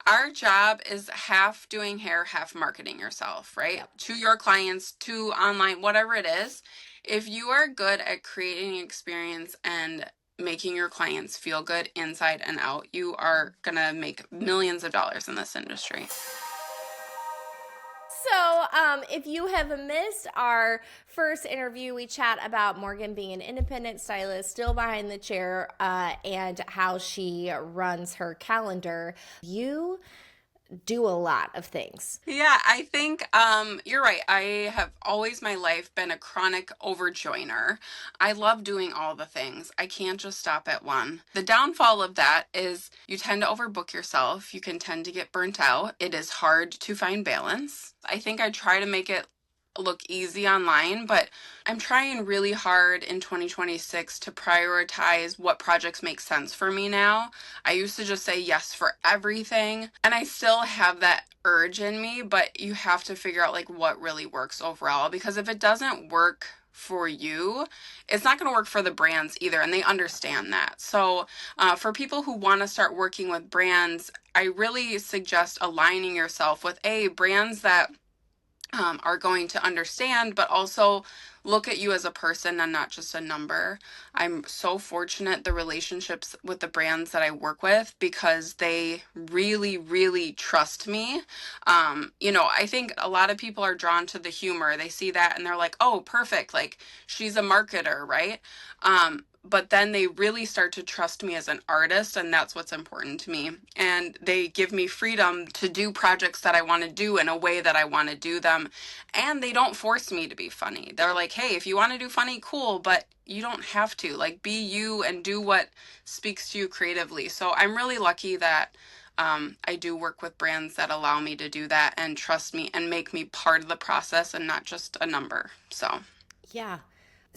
Our job is half doing hair, half marketing yourself, right? Yep. To your clients, to online, whatever it is. If you are good at creating an experience and making your clients feel good inside and out, you are going to make millions of dollars in this industry. So, if you have missed our first interview, we chat about Morgan being an independent stylist, still behind the chair, and how she runs her calendar. You do a lot of things. Yeah, I think you're right. I have always my life been a chronic overjoiner. I love doing all the things. I can't just stop at one. The downfall of that is you tend to overbook yourself. You can tend to get burnt out. It is hard to find balance. I think I try to make it look easy online, but I'm trying really hard in 2026 to prioritize what projects make sense for me now. I used to just say yes for everything, and I still have that urge in me, but you have to figure out like what really works overall, because if it doesn't work for you, it's not going to work for the brands either, and they understand that. So for people who want to start working with brands, I really suggest aligning yourself with brands that are going to understand, but also look at you as a person and not just a number. I'm so fortunate the relationships with the brands that I work with, because they really, really trust me. I think a lot of people are drawn to the humor. They see that and they're like, oh, perfect. Like she's a marketer, right? But then they really start to trust me as an artist, and that's what's important to me. And they give me freedom to do projects that I want to do in a way that I want to do them. And they don't force me to be funny. They're like, hey, if you want to do funny, cool, but you don't have to. Like, be you and do what speaks to you creatively. So I'm really lucky that I do work with brands that allow me to do that and trust me and make me part of the process and not just a number. So. Yeah.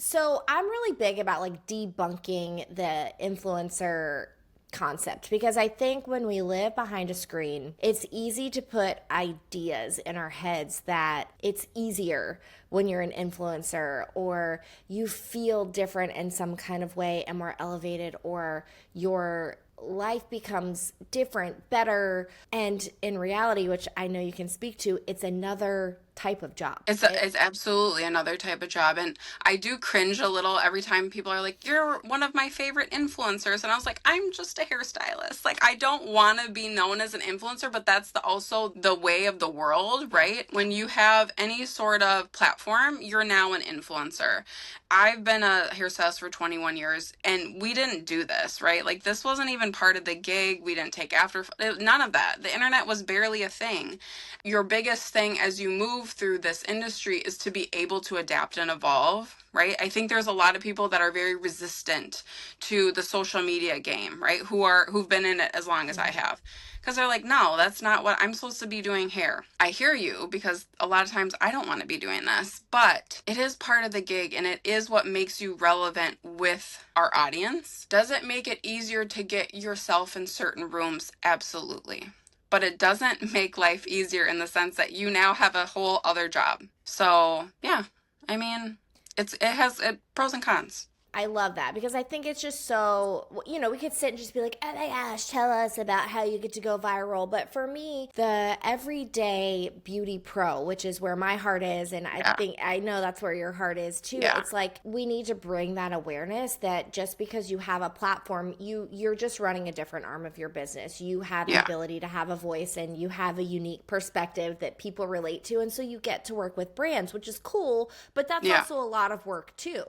So I'm really big about like debunking the influencer concept, because I think when we live behind a screen, it's easy to put ideas in our heads that it's easier when you're an influencer, or you feel different in some kind of way and more elevated, or your life becomes different, better. And in reality, which I know you can speak to, it's another type of job. It's absolutely another type of job. And I do cringe a little every time people are like, you're one of my favorite influencers. And I was like, I'm just a hairstylist. Like, I don't want to be known as an influencer, but that's also the way of the world, Yeah. right? When you have any sort of platform, you're now an influencer. I've been a hairstylist for 21 years, and we didn't do this, right? Like, this wasn't even part of the gig. We didn't take after, none of that. The internet was barely a thing. Your biggest thing as you move through this industry is to be able to adapt and evolve, right? I think there's a lot of people that are very resistant to the social media game, right? Who've been in it as long as I Mm-hmm. have. Because they're like, no, that's not what I'm supposed to be doing here. I hear you, because a lot of times I don't want to be doing this, but it is part of the gig and it is what makes you relevant with our audience. Does it make it easier to get yourself in certain rooms? Absolutely, but it doesn't make life easier in the sense that you now have a whole other job. So yeah, I mean, it has pros and cons. I love that, because I think it's just so, we could sit and just be like, oh my gosh, tell us about how you get to go viral. But for me, the everyday beauty pro, which is where my heart is, and Yeah, I know that's where your heart is too. yeah, It's like we need to bring that awareness that just because you have a platform, you're just running a different arm of your business. You have the yeah, ability to have a voice, and you have a unique perspective that people relate to. And so you get to work with brands, which is cool, but that's yeah. also a lot of work too.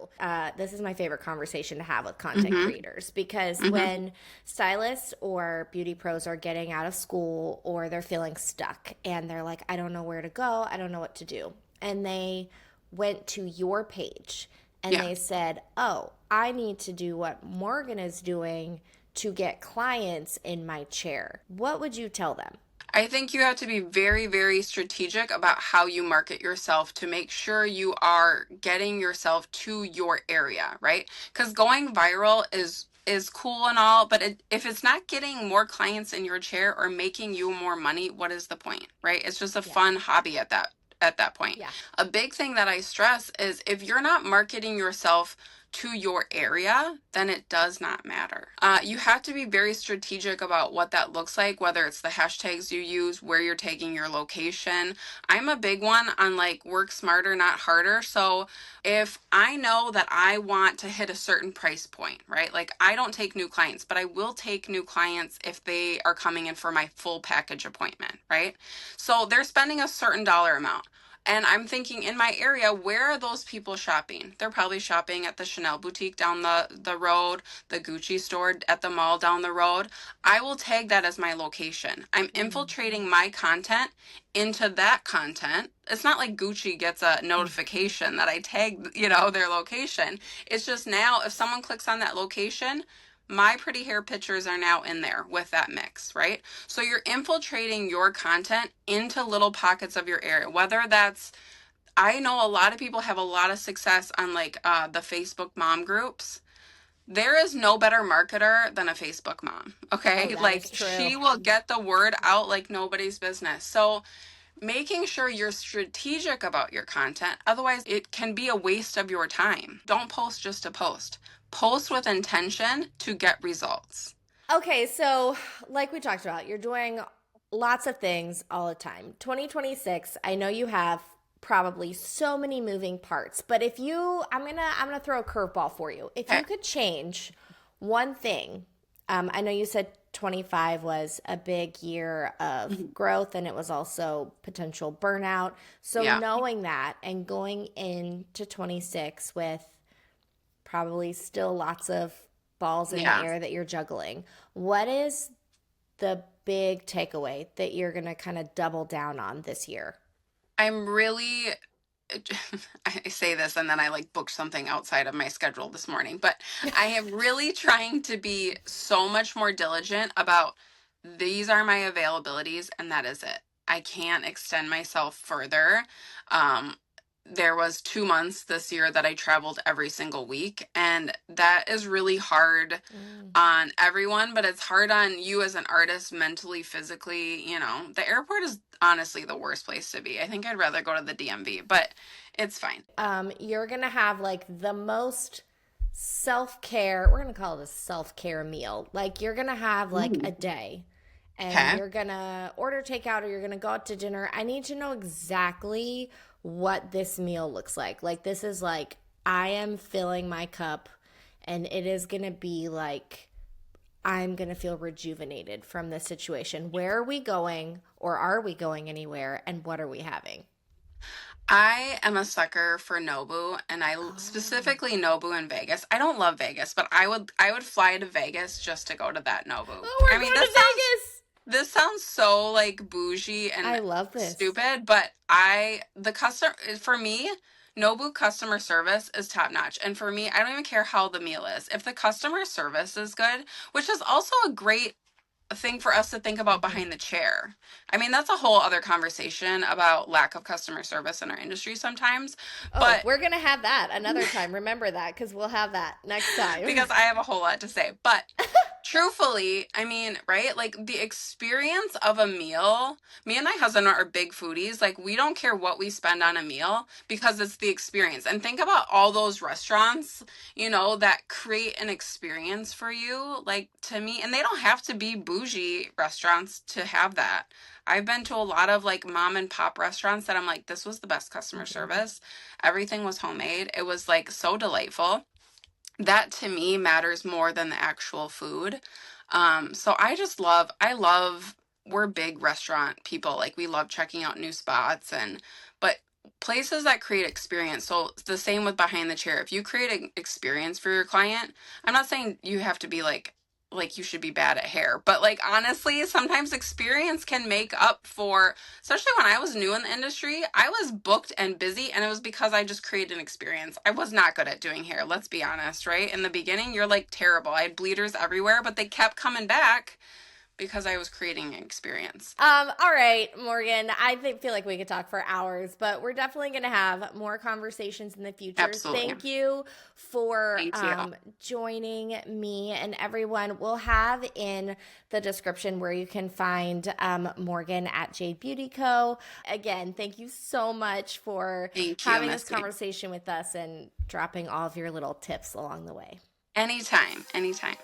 This is my favorite conversation to have with content Mm-hmm. creators, because Mm-hmm. when stylists or beauty pros are getting out of school, or they're feeling stuck and they're like, I don't know where to go, I don't know what to do, and they went to your page and Yeah. they said, oh, I need to do what Morgan is doing to get clients in my chair, what would you tell them? I think you have to be very, very strategic about how you market yourself to make sure you are getting yourself to your area, right? Because going viral is cool and all, but if it's not getting more clients in your chair or making you more money, what is the point, right? It's just a Yeah. fun hobby at that point. Yeah. A big thing that I stress is if you're not marketing yourself to your area, then it does not matter. You have to be very strategic about what that looks like, whether it's the hashtags you use, where you're taking your location. I'm a big one on like work smarter, not harder. So if I know that I want to hit a certain price point, right? Like I don't take new clients, but I will take new clients if they are coming in for my full package appointment, right? So they're spending a certain dollar amount. And I'm thinking in my area, where are those people shopping? They're probably shopping at the Chanel boutique down the road, the Gucci store at the mall down the road. I will tag that as my location. I'm infiltrating my content into that content. It's not like Gucci gets a notification that I tagged, their location. It's just now if someone clicks on that location, my pretty hair pictures are now in there with that mix, right? So you're infiltrating your content into little pockets of your area, whether that's, I know a lot of people have a lot of success on like the Facebook mom groups. There is no better marketer than a Facebook mom, Oh, okay? that Like is true. she will get the word out like nobody's business. So making sure you're strategic about your content. Otherwise, it can be a waste of your time. Don't post just to post. Post with intention to get results. Okay, so like we talked about, you're doing lots of things all the time. 2026, I know you have probably so many moving parts, but if you I'm going to throw a curveball for you. If Okay. you could change one thing, I know you said 25 was a big year of Mhm. growth and it was also potential burnout. So Yeah. knowing that and going into 26 with probably still lots of balls in the Yeah. air that you're juggling. What is the big takeaway that you're going to kind of double down on this year? I'm really I say this and then I like booked something outside of my schedule this morning, but I am really trying to be so much more diligent about these are my availabilities and that is it. I can't extend myself further. Um, there was 2 months this year that I traveled every single week, and that is really hard Mm. on everyone, but it's hard on you as an artist mentally, physically. The airport is honestly the worst place to be. I think I'd rather go to the DMV, but it's fine. You're going to have like the most self care, we're going to call it a self care meal. Like you're going to have like a Ooh. day and Okay. you're going to order takeout or you're going to go out to dinner. I need to know exactly what this meal looks like. Like, this is like, I am filling my cup and it is going to be like, I'm going to feel rejuvenated from this situation. Where are we going or are we going anywhere and what are we having? I am a sucker for Nobu, and Oh. specifically Nobu in Vegas. I don't love Vegas, but I would fly to Vegas just to go to that Nobu. Oh, I we're mean, going to Vegas. this sounds so like bougie I and love this. stupid, but the customer for me, Nobu customer service is top notch. And for me, I don't even care how the meal is. If the customer service is good, which is also a great thing for us to think about Mhm. behind the chair. I mean, that's a whole other conversation about lack of customer service in our industry sometimes, Oh, but we're going to have that another time. Remember that because we'll have that next time. because I have a whole lot to say. But truthfully, I mean, right? Like the experience of a meal, me and my husband are big foodies. Like we don't care what we spend on a meal because it's the experience. And think about all those restaurants, that create an experience for you. Like to me, and they don't have to be bougie restaurants to have that. I've been to a lot of like mom and pop restaurants that I'm like, this was the best customer Mhm. service. Everything was homemade. It was like so delightful. That to me matters more than the actual food. So I love, we're big restaurant people. Like we love checking out new spots but places that create experience. So it's the same with behind the chair. If you create an experience for your client, I'm not saying you have to be like you should be bad at hair, but like honestly, sometimes experience can make up for, especially when I was new in the industry, I was booked and busy, and it was because I just created an experience. I was not good at doing hair, let's be honest, right? In the beginning, you're like terrible. I had bleeders everywhere, but they kept coming back because I was creating an experience. All right, Morgan. Feel like we could talk for hours, but we're definitely going to have more conversations in the future. Absolutely. Thank you for Thank you. joining me and everyone. We'll have in the description where you can find Morgan at Jade Beauty Co. Again, thank you so much for Thank you, having this Missy. conversation with us and dropping all of your little tips along the way. Anytime, anytime.